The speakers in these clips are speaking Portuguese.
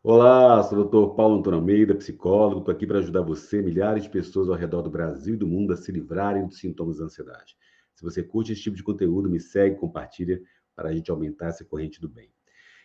Olá, sou o doutor Paulo Antônio Almeida, psicólogo. Estou aqui para ajudar você, milhares de pessoas ao redor do Brasil e do mundo a se livrarem dos sintomas da ansiedade. Se você curte esse tipo de conteúdo, me segue, compartilha para a gente aumentar essa corrente do bem.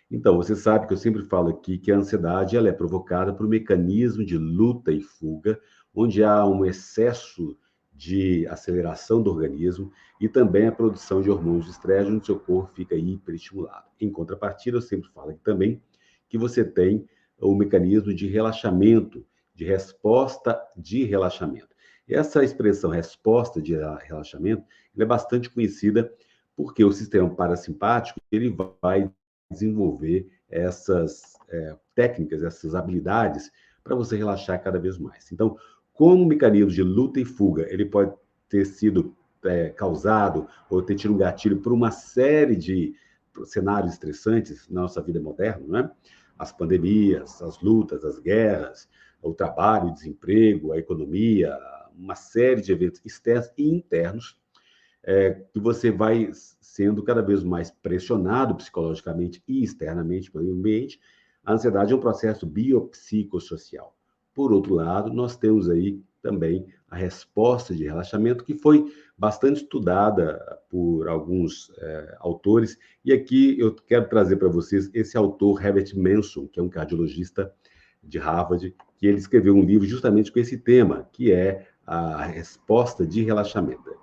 Então, você sabe que eu sempre falo aqui que a ansiedade ela é provocada por um mecanismo de luta e fuga, onde há um excesso de aceleração do organismo e também a produção de hormônios de estresse, onde o seu corpo fica hiperestimulado. Em contrapartida, eu sempre falo aqui também que você tem o mecanismo de relaxamento, de resposta de relaxamento. Essa expressão resposta de relaxamento é bastante conhecida porque o sistema parasimpático ele vai desenvolver essas técnicas, essas habilidades para você relaxar cada vez mais. Então, como o mecanismo de luta e fuga ele pode ter sido causado ou ter tido um gatilho por uma série de cenários estressantes na nossa vida moderna, né? As pandemias, as lutas, as guerras, o trabalho, o desemprego, a economia, uma série de eventos externos e internos que você vai sendo cada vez mais pressionado psicologicamente e externamente pelo ambiente. A ansiedade é um processo biopsicossocial. Por outro lado, nós temos aí também a resposta de relaxamento, que foi bastante estudada por alguns autores, e aqui eu quero trazer para vocês esse autor, Herbert Manson, que é um cardiologista de Harvard, que ele escreveu um livro justamente com esse tema, que é a resposta de relaxamento.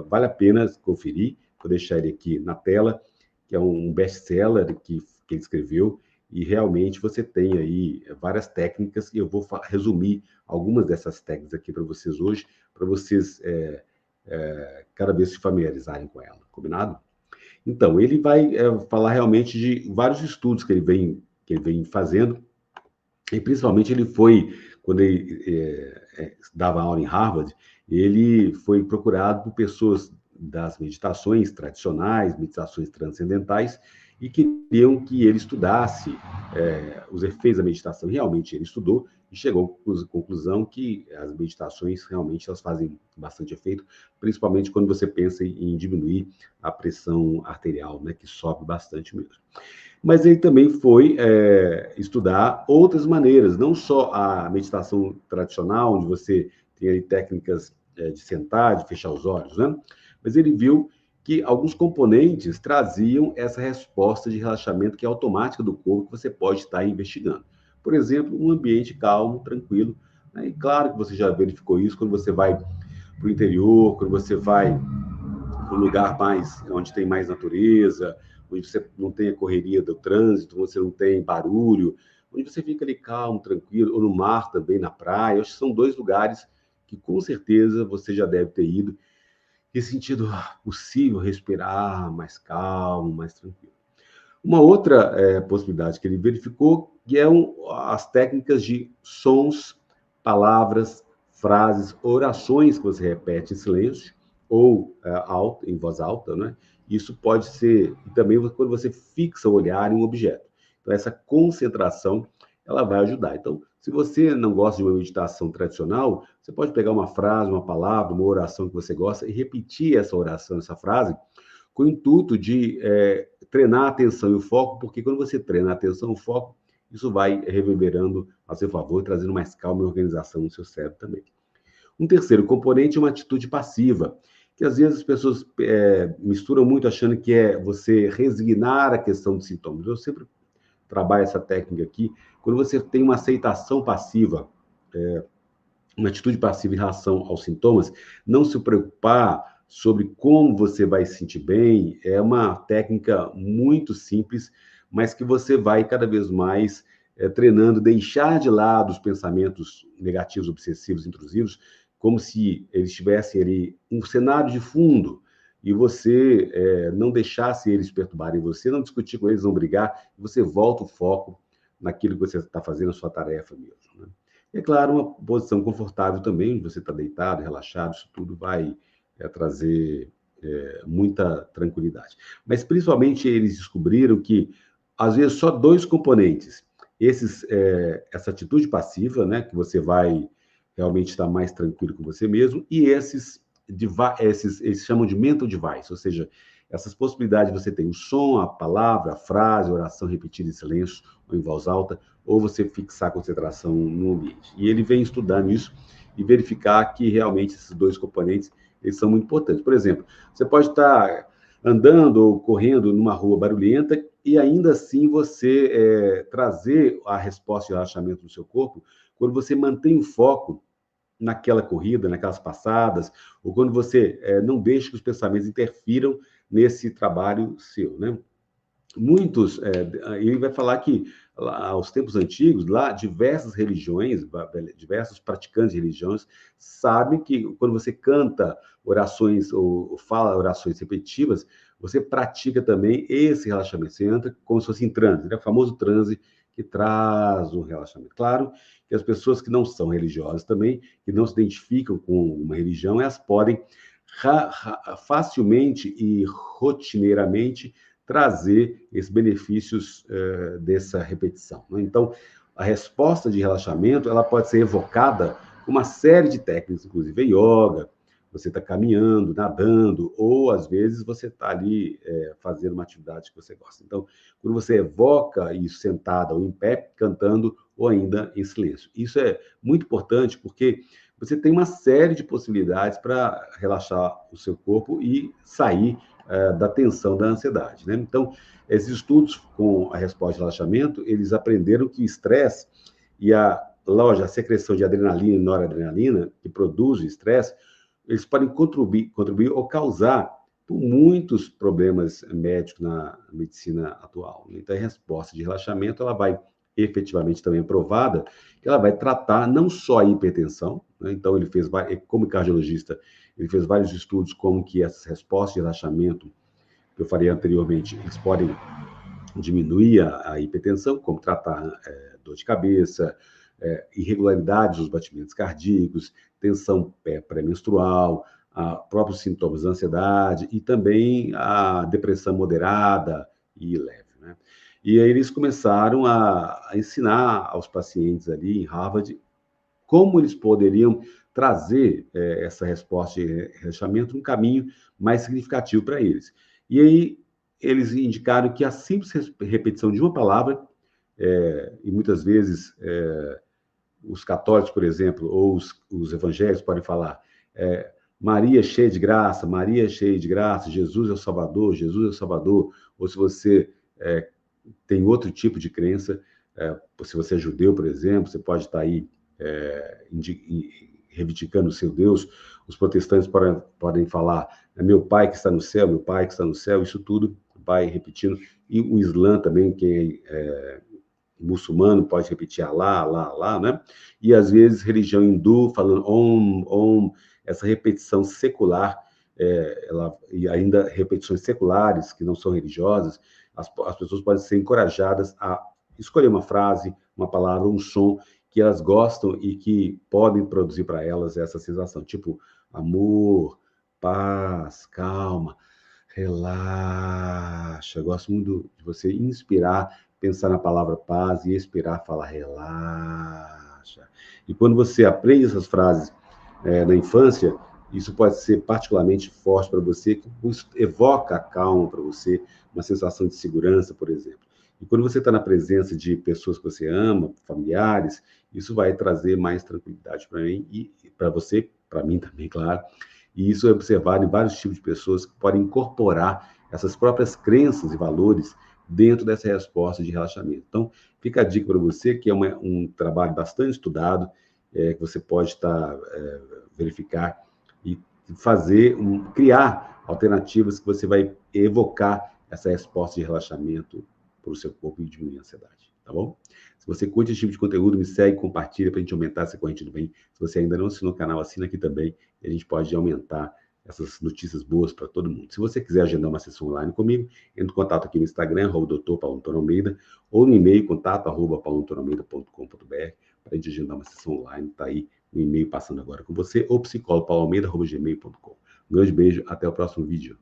Vale a pena conferir, vou deixar ele aqui na tela, que é um best-seller que ele escreveu, e realmente você tem aí várias técnicas, e eu vou resumir algumas dessas técnicas aqui para vocês hoje, para vocês cada vez se familiarizarem com ela, combinado? Então, ele vai falar realmente de vários estudos que ele vem fazendo, e principalmente ele foi, quando ele dava aula em Harvard, ele foi procurado por pessoas das meditações tradicionais, meditações transcendentais, e queriam que ele estudasse os efeitos da meditação. Realmente ele estudou e chegou à conclusão que as meditações realmente elas fazem bastante efeito, principalmente quando você pensa em diminuir a pressão arterial, né, que sobe bastante mesmo. Mas ele também foi estudar outras maneiras, não só a meditação tradicional, onde você tem aí técnicas de sentar, de fechar os olhos, né? Mas ele viu que alguns componentes traziam essa resposta de relaxamento que é automática do corpo, que você pode estar investigando. Por exemplo, um ambiente calmo, tranquilo. Né? E claro que você já verificou isso quando você vai para o interior, quando você vai para um lugar mais onde tem mais natureza, onde você não tem a correria do trânsito, você não tem barulho, onde você fica ali calmo, tranquilo, ou no mar também, na praia. Eu acho que são dois lugares que com certeza você já deve ter ido e sentido possível respirar mais calmo, mais tranquilo. Uma outra possibilidade que ele verificou que é as técnicas de sons, palavras, frases, orações que você repete em silêncio ou alto, em voz alta, né? Isso pode ser e também quando você fixa o olhar em um objeto. Então essa concentração ela vai ajudar. Então, se você não gosta de uma meditação tradicional, você pode pegar uma frase, uma palavra, uma oração que você gosta e repetir essa oração, essa frase, com o intuito de treinar a atenção e o foco, porque quando você treina a atenção e o foco, isso vai reverberando a seu favor, trazendo mais calma e organização no seu cérebro também. Um terceiro componente é uma atitude passiva, que às vezes as pessoas misturam muito achando que é você resignar a questão dos sintomas. Eu sempre trabalho essa técnica aqui, quando você tem uma aceitação passiva, uma atitude passiva em relação aos sintomas, não se preocupar sobre como você vai se sentir bem, é uma técnica muito simples, mas que você vai cada vez mais treinando, deixar de lado os pensamentos negativos, obsessivos, intrusivos, como se eles tivessem ali um cenário de fundo e você não deixasse eles perturbarem você, não discutir com eles, não brigar, você volta o foco naquilo que você está fazendo, a sua tarefa mesmo. Né? É claro, uma posição confortável também, você está deitado, relaxado, isso tudo vai trazer muita tranquilidade. Mas principalmente eles descobriram que, às vezes, só dois componentes, essa atitude passiva, né, que você vai realmente estar mais tranquilo com você mesmo, e eles chamam de mental device, ou seja, essas possibilidades você tem o som, a palavra, a frase, a oração repetida em silêncio ou em voz alta, ou você fixar a concentração no ambiente. E ele vem estudando isso e verificar que realmente esses dois componentes eles são muito importantes. Por exemplo, você pode estar andando ou correndo numa rua barulhenta e ainda assim você trazer a resposta de relaxamento no seu corpo quando você mantém o foco naquela corrida, naquelas passadas, ou quando você não deixa que os pensamentos interfiram nesse trabalho seu, né? Muitos, ele vai falar que lá, aos tempos antigos, lá diversas religiões, diversos praticantes de religiões sabem que quando você canta orações ou fala orações repetitivas, você pratica também esse relaxamento. Você entra como se fosse em transe, né? O famoso transe que traz um relaxamento. Claro que as pessoas que não são religiosas também, que não se identificam com uma religião, elas podem facilmente e rotineiramente trazer esses benefícios dessa repetição, né? Então, a resposta de relaxamento ela pode ser evocada com uma série de técnicas, inclusive yoga, você está caminhando, nadando, ou às vezes você está ali fazendo uma atividade que você gosta. Então, quando você evoca isso sentada ou em pé, cantando ou ainda em silêncio. Isso é muito importante porque você tem uma série de possibilidades para relaxar o seu corpo e sair da tensão, da ansiedade, né? Então, esses estudos com a resposta de relaxamento, eles aprenderam que o estresse e a secreção de adrenalina e noradrenalina, que produz o estresse, eles podem contribuir ou causar por muitos problemas médicos na medicina atual. Então, a resposta de relaxamento, ela vai efetivamente também provada, que ela vai tratar não só a hipertensão, né? Então, ele fez, como cardiologista, ele fez vários estudos como que essas respostas de relaxamento, que eu falei anteriormente, eles podem diminuir a hipertensão, como tratar dor de cabeça, irregularidades dos batimentos cardíacos, tensão pré-menstrual, próprios sintomas da ansiedade e também a depressão moderada e leve, né? E aí eles começaram a ensinar aos pacientes ali em Harvard como eles poderiam trazer essa resposta de relaxamento um caminho mais significativo para eles. E aí eles indicaram que a simples repetição de uma palavra, e muitas vezes os católicos, por exemplo, ou os evangélicos podem falar Maria cheia de graça, Maria cheia de graça, Jesus é o Salvador, Jesus é o Salvador. Ou se você tem outro tipo de crença, se você é judeu, por exemplo, você pode estar aí reivindicando o seu Deus. Os protestantes podem falar meu pai que está no céu, meu pai que está no céu, isso tudo vai repetindo. E o Islã também, quem é muçulmano pode repetir Alá, Alá, Alá, né? E às vezes religião hindu falando Om, Om, essa repetição secular, e ainda repetições seculares que não são religiosas, as pessoas podem ser encorajadas a escolher uma frase, uma palavra, um som que elas gostam e que podem produzir para elas essa sensação, tipo amor, paz, calma, relaxa. Eu gosto muito de você inspirar, pensar na palavra paz e expirar, falar relaxa. E quando você aprende essas frases na infância, isso pode ser particularmente forte para você, que evoca a calma para você, uma sensação de segurança, por exemplo. E quando você está na presença de pessoas que você ama, familiares, isso vai trazer mais tranquilidade para mim e para você, para mim também, claro. E isso é observado em vários tipos de pessoas que podem incorporar essas próprias crenças e valores dentro dessa resposta de relaxamento. Então, fica a dica para você, que é um trabalho bastante estudado, que você pode verificar e criar alternativas que você vai evocar essa resposta de relaxamento para o seu corpo e diminuir a ansiedade, tá bom? Se você curte esse tipo de conteúdo, me segue, compartilha para a gente aumentar essa corrente do bem. Se você ainda não assinou o canal, assina aqui também e a gente pode aumentar essas notícias boas para todo mundo. Se você quiser agendar uma sessão online comigo, entre em contato aqui no Instagram, Dr. Paulo Antônio Almeida, ou no e-mail, contato@pauloantonioalmeida.com.br, para a gente agendar uma sessão online, tá aí no e-mail passando agora com você, ou psicólogo pauloalmeida@gmail.com. Um grande beijo, até o próximo vídeo.